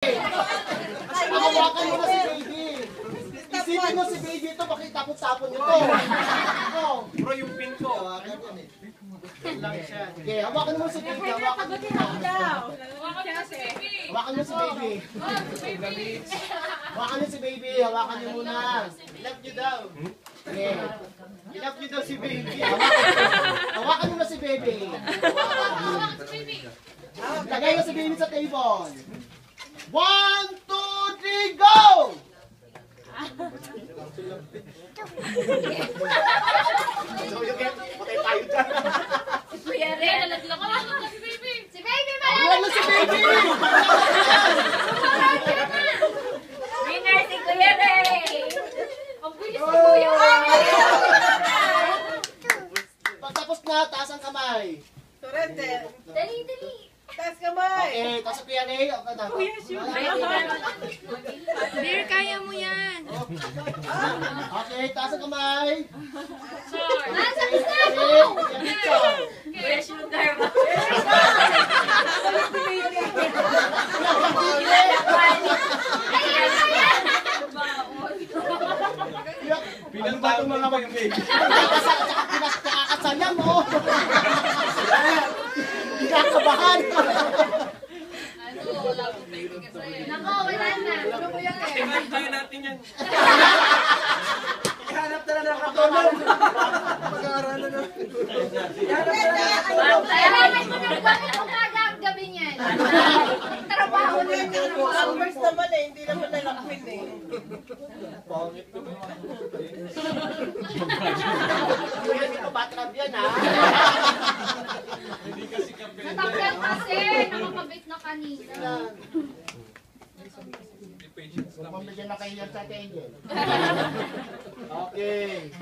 Hawakan mo na si baby. Isipin mo si baby ito, makitapon-tapon nyo to. Bro, yung pin ko. Lang siya. Okay, hawakan mo si baby. Hawakan mo si baby. Hawakan mo si baby. Hawakan niyo muna. Ilap niyo daw. Okay. Ilap niyo daw si baby. Hawakan mo na si baby. Lagay mo si baby sa table. 1, 2, 3, go! Patay tayo dyan. Kuya Ren, nalaglag ako si baby. Si baby, Wala si baby! winner si Kuya Ren. Ang bilis na Kuya Ren. Pagtapos na, taas ang kamay. Torrente. Dali, dali. Taas kamay. Okay, taas ang Kuya Ray. Beer, kaya mo yan. Okay, taas ang kamay. Nasa Kuya Sugar ba? Pinantaon mo naman yung baby. Nakakasayang mo. Kinakabahan. Nako, wala na. Kaya natin yan. Ihanap na lang katulong. Mag-aaralan na. Bakit mo nang bakit umaga ang gabi niyan? Trabaho na yun. Numbers naman eh, hindi naman nalakwin eh. Pangit ko. Kuya, dito batrab yan ha. Natakyan kasi. Nakakabit na kanina. Pamigyan na kayo yan sa table. Okay.